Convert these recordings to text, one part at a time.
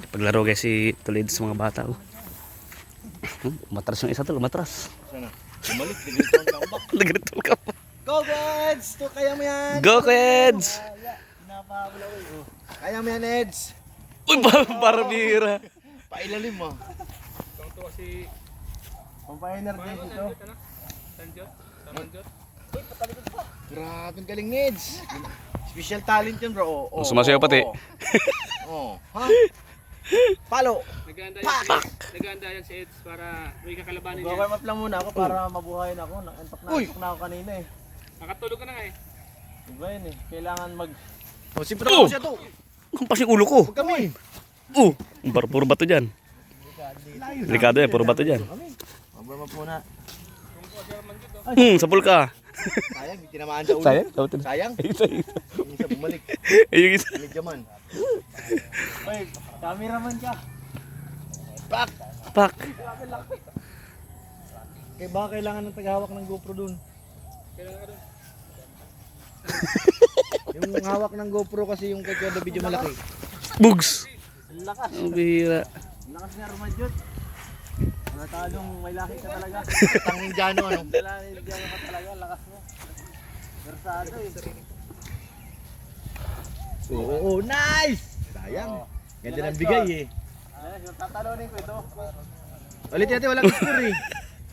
Paglaro guys si Toledo sa mga bata. Oh. Matras yung isa to, matras. Sana. Bumalik, nag-return ka ba? Nag-return ka pa. Go, Eds! To, kaya mo yan! Go, Eds! Napakabula ko. Kaya mo yan, Eds! Uy, barbira. Pailalim mo. Ito kasi... Pampaenergy ito. Sanjot? Sanjot? Uy, patalikod pa. Grabe, ang galing, Eds. Special talent yun, bro. Oh, Sumasayaw pati. Oh. Ha? Palo! Naganda yan si Eds para may kakalabanin niya. Warm up lang muna ako para mabuhayin ako. Antok na ako kanina eh. Nakatulog ka na nga eh. Diba yun eh? Kailangan mag... Oh, siyempre Oh! ako siya to! Kumpas yung ulo ko. Huwag kami! Puro bato dyan. Delikado yan, puro bato dyan. Warm up muna. Sapul ka. Sayang, tinamaan sa ulo. Sayang? Sayang? Sayang. Yung isa bumalik. Yung isa. Medyo man. Uy, cameraman ka. Pak! Pak. Kaya baka kailangan ng tagahawak ng GoPro dun. Yung hawak ng GoPro kasi yung kay Kuya video malaki. Bugs. Ang lakas. Ang bihira. Ang lakas nga Romadjot. Natalong may laki ka talaga. Tanging Jano ano. May Jano ka talaga, lakas mo. Versado eh. Oo, nice! Sayang. Ganda ng bigay eh. Tatalonin ko ito. Ulit natin, walang score eh.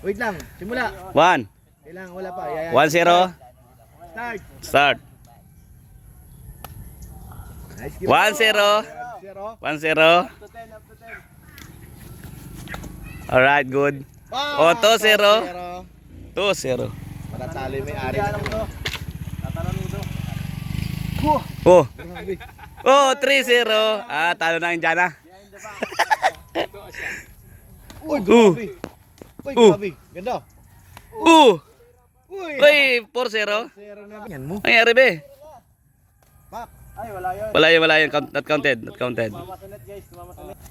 Wait lang, simula. 1. Kailangan, wala pa. 1-0. Start. Start. Nice. 1-0. 1-0. Alright, good. Oh, 2-0. 2-0. Para talo may ari. Tatalonin ito. Oh. Oh, 3-0. Talo na yung Jana. Uy, grabe. Uy, grabe. Ganda. Uy, 4-0. Yan mo. Ang nangyari be? Pak. Ay, wala yun. Wala yun. Not counted. Not counted. Mamasanet guys, mamasanet.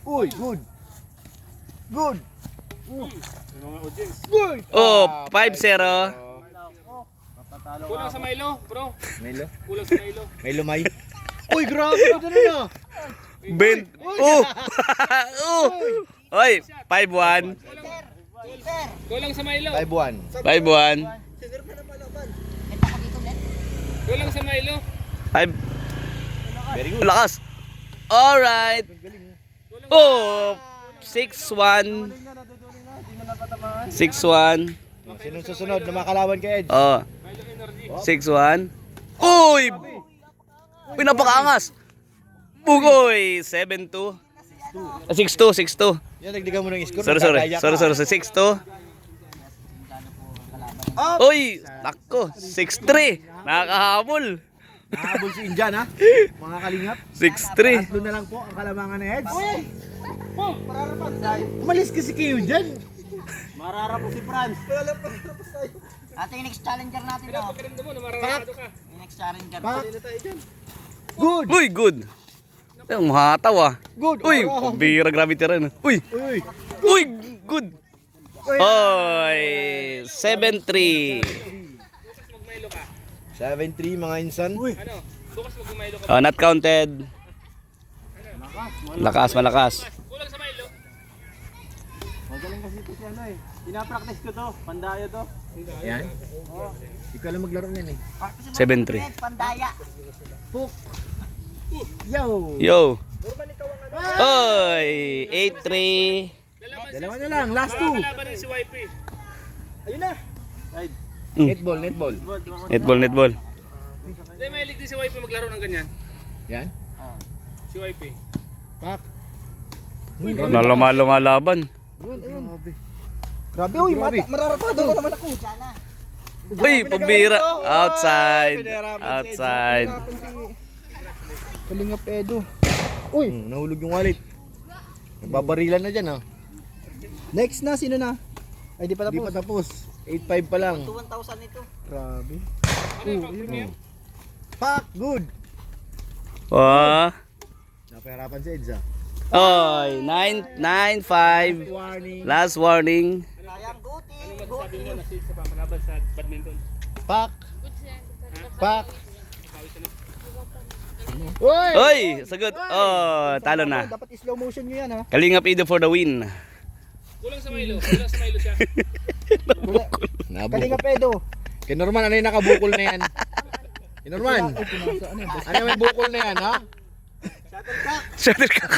Uy, good. Good. Good. Oh, 5-0. Kulang sa Milo, bro. Milo. Kulang sa Milo. Milo May. Uy, grabe ko na. Ben. Oy, 5-1. Kulang sa Milo. 5-1. 5-1. Kulang sa Milo. 5. Very good. Lakas. Alright. Oh, 6-1. 6-1. Sino susunod na makalaban kay Edge? Oh. 6-1. Uy! Uy, napakaangas. Bugoy, 7-2. 6-2, 6-2. Yan, nagdigan mo ng score. Sorry. 6-2. Uy, nako. 6-3. Nakakahabol. Nahabol si Injan ha. Mga kalingap. 6-3. Tatlo na lang po ang kalamangan ni Edge. Umalis kasi kayo dyan. Mararapos si Franz. Ate, yung next challenger natin to. Pakiramdam mo na mararado ka. Yung next challenger. Pak. Good. Uy, good. Ang mahataw ah. Good. Uy, bira gravity rin. Uy, Uy. uy, good. Oy, 7-3. 7-3 mga insan. Uy. Ano? Bukas mag-Milo ka. Oh, not counted. Malakas. Kulang sa Milo. Magaling kasi ito siya eh. Pinapractice ko to. Pandaya to. Yan. Ikaw lang maglaro niyan eh. 7-3. Pandaya. Puk. Yo. Yo. Oy, 8-3. Dalawa na lang. Last two. Kalaban rin si YP. Ayun na. Side. Mm. Netball. Netball. Hindi, mahilig din si YP maglaro ng ganyan. Yan. Si YP. Pak. Lumalaban. Grabe. Uy, mararapado ko naman ako. Uy, pabira. Outside. Kalingap Edo. Uy, nahulog yung wallet. Nagbabarilan na dyan ha. Next na, sino na? Ay, di pa tapos. 8-5 pa lang. 1,000 ito. Grabe. Pak, good. Oh. Napahirapan si Edza. Oy, 9-5. Warning. Last warning. Sayang, guti. Sabi mo na si sa pamalaban sa badminton. Pak. Pak. Uy! Oy, sagot. Oh, talo na. Dapat slow motion nyo yan ha. Kalingap Ido for the win. Kulang sa Milo. Kulang sa Milo siya. Kalinga pedo. Kay Norman, ano yung nakabukol na yan? Kay Norman, ano yung bukol na yan ha? Shuttlecock.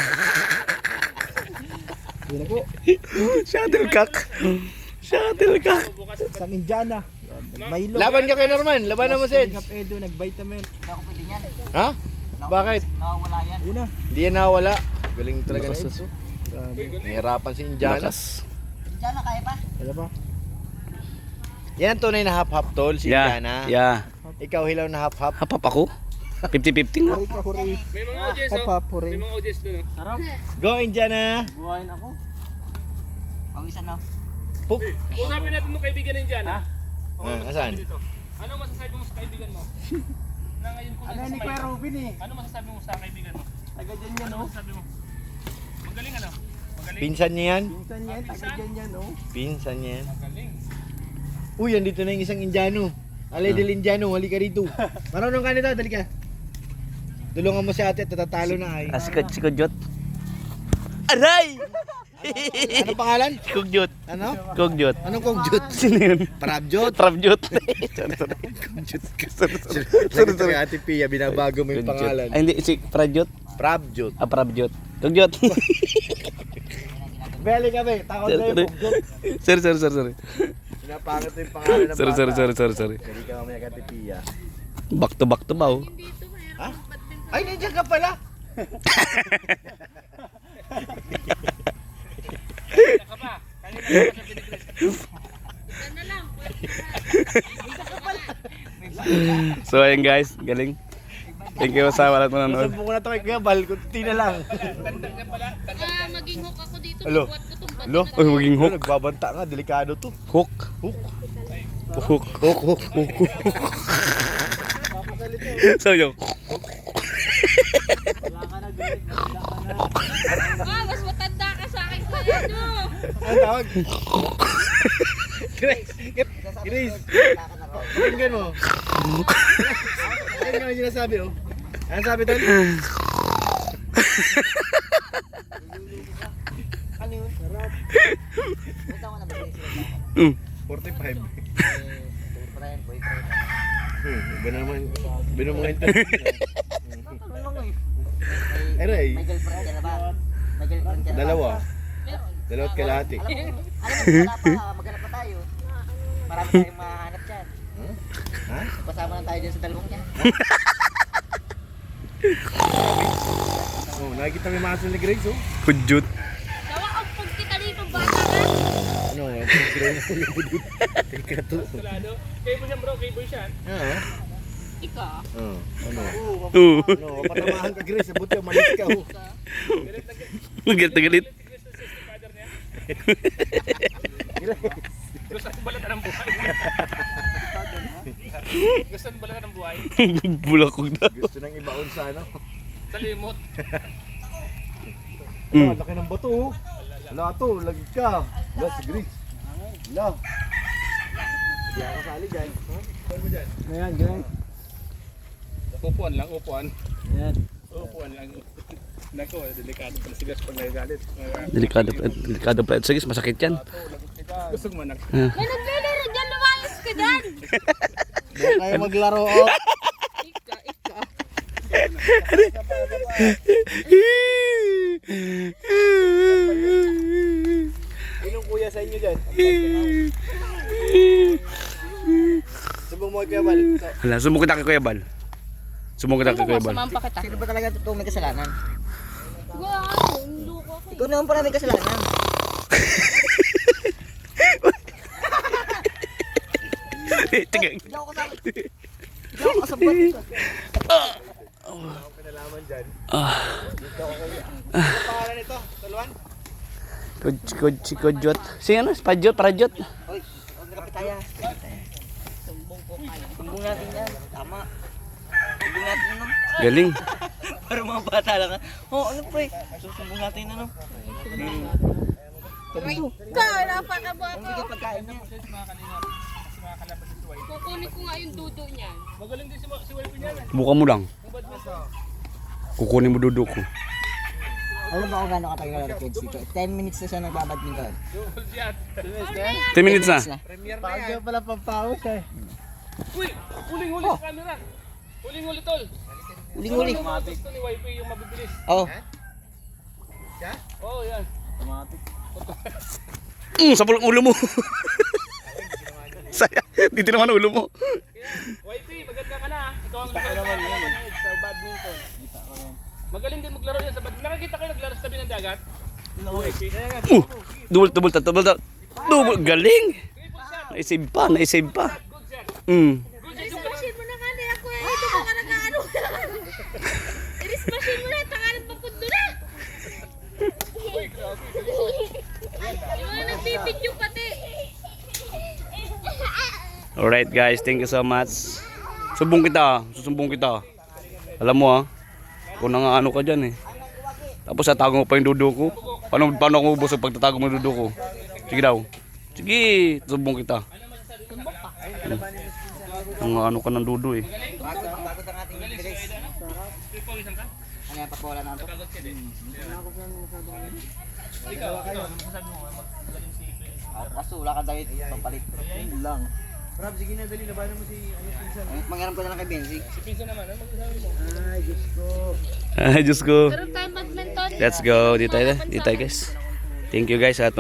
Shuttlecock. Shuttlecock. Sa Indiana. Laban ka kay Norman, laban mo Sed. Hindi ako pwede niyan. Ha? Bakit? Nakawala yan. Hindi yan nawala. Galing talaga na Lakas, Eds. Nahirapan si Indiana. Lakas. Diyan na kaya pa. Yan ang tunay na half-half tol, si Yeah, Indiana. yeah. Ikaw hilaw na half-half. Hapap ako? 50-50 nga. May mga audience oh. May mga audience doon oh. Sarap. Go Indiana! Buhayin ako. Pawisan na. Puk! Usapin natin ng kaibigan ng Indiana. Asan? Ano masasabi mo sa kaibigan mo? Na ngayon kung Ano ni Kuya Robin eh. Ano masasabi mo sa kaibigan mo? Taga dyan yan Ano oh. masasabi mo? Magaling ano? Magaling. Pinsan niya yan? Pinsan yan, taga dyan yan oh. Pinsan niya yan. Magaling. Uy, andito na yung isang Indiano. Alay del Indiano, halika rito. Marunong ka nito, dali ka. Tulungan mo si ate at natatalo na ay. Sikod-jot. Aray! Anong pangalan? Kugjot. Ano? Kugjot. Anong kongjut? Sino yun? Parabjot? Trapjot. Sorry. Lagi kay Ate Pia, binabago mo yung pangalan. Ay, hindi. Si Prajot. Prabjot. Ah, Prabjot. Kugjot. Beli ka be, takot na yung kongjut. Sorry. Pinapangit mo yung pangalan ng bata. Sorry. Dali ka mamaya kay Ate Pia. Back to back to ba? Oh. Ha? Ay, nandiyan ka pala. Naka pa. Kanina ka pa sa Pilipinas. So ayun guys, galing. Thank you sa lahat mo nanonood. Sabi ko na ito kay Kuya Bal, kunti na lang. Maging hook ako dito. Alo. Buhat ko tong Lo, Uy, maging hook. Nagbabanta nga, delikado to. Hook. Hook. Hook. So yun. mas matanda ka sa akin kuya no. Ano tawag? Grace. Grace. Pakinggan mo. Pakinggan mo yung sinasabi oh. Ano sabi doon? Ano yun? Sarap. Ito ko na ba? 45. Boyfriend, boyfriend. Iba naman. Iba naman ito. Ano lang eh. Aray. May girlfriend ka na ba? May girlfriend ka na ba? Dalawa. Dalawat kalahati. Alam mo, wala pa, maghanap pa tayo. Marami tayong mahanap dyan. Ha? Pasama lang tayo dyan sa dalawang yan. Oh, nakikita mo yung muscle ni Grace oh. Kugjot. Dawa ang pagkita dito bata ka. Ano? Yung Grace ko yung budit. Teka to. Salado. Kay boy siya bro, kay boy siya. Ah. Ika. Oh, ano? Oo. Ano? Patamahan ka Grace. Buti umalis ka oh. Galit na galit. Gusto ko balatan ng buhay. Gusto ko balatan ng buhay. Bulakog na. Gusto nang ibaon sa ano. Sa limot. Ano, laki ng bato oh. Wala to, lagi ka. Wala si Grace. Wala. Hindi ako sali dyan. Saan mo dyan? Ayan, ganyan. Upuan lang, upuan. Ayan. Upuan lang. Nako, delikado pala si Gas pag nagagalit. Delikado pala. Sige, masakit yan. Gusto ko manak. May naglilaro dyan, lumayas ka dyan. Doon kayo maglaro oh. Ika. Sinong kuya sa inyo dyan? Subong mo kay Bal. Hala, sumukit ako kay Kuya Bal. Sumukit ako kay Kuya Bal. Sumampa kita. Sino ba talaga totoo may kasalanan? Wow, luko ako. Ikaw naman pala may kasalanan. Tigang. Hindi ako kasama. Hindi ako kasabot. Ako pinalaman dyan. Ah. Ano pangalan nito? Tuluan? Kugjot. Sige ano, Prajot. Uy, huwag nakapit tayo. Sumbong natin yan. Tama. Sumbong natin yan. Galing. Para mga bata lang ha. Oo, ano po eh. Susumbong natin ano. Ika, napakabo Ang ako. bigay pagkain niya. Kukunin ko nga yung dudo niyan. Magaling din si wife niya. Buka mo lang. Kukunin mo dudo ko. Alam ba kung gano'ng katagal na kids dito? 10 minutes na siya nagbabadminton. 10 minutes na. Bakit pala pampawis eh. Uy! Huling-huli sa camera! Huling-huli, tol! Uling-uling. Gusto ni Wifi yung mabibilis. Oh. Oo, yan. Sabol ang ulo mo. Saya, dito naman ang ulo mo. Wifi, maganda ka na. Ikaw ang nakalala sa badminton. Magaling din maglaro yan sa badminton. Nakakita kayo naglaro sa tabi ng dagat? Wifi. Double, galing. Naisave pa. Good shot. Iris machine mo na nga nila kuya. Ito mo ka nag-ano. Iris machine mo na. Tangalan papundo na. Yung mga nagbibidyo pati. Alright guys, thank you so much. Susumbong kita. Alam mo kung ano ka dyan eh. Tapos tatago mo pa yung dudo ko. Paano ako ubos ang pagtatago mo yung dudo ko? Sige daw. Sige, susumbong kita. Ang ano ka ng dudo eh. Bago ang ating guys. Ano yan, papola na ito? Kaso wala ka dahil pampalit. Yun lang. Rob, sige na, dali. Labanan mo si pinsan. Mangiram ko na lang kay Benzi. Si Pinso naman, ano magsasabi mo? Ay, Diyos ko. Ay, Diyos ko. Meron tayong badminton. Let's go. Dito tayo guys. Thank you guys at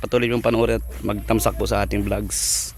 patuloy yung panoorin at magtamsak po sa ating vlogs.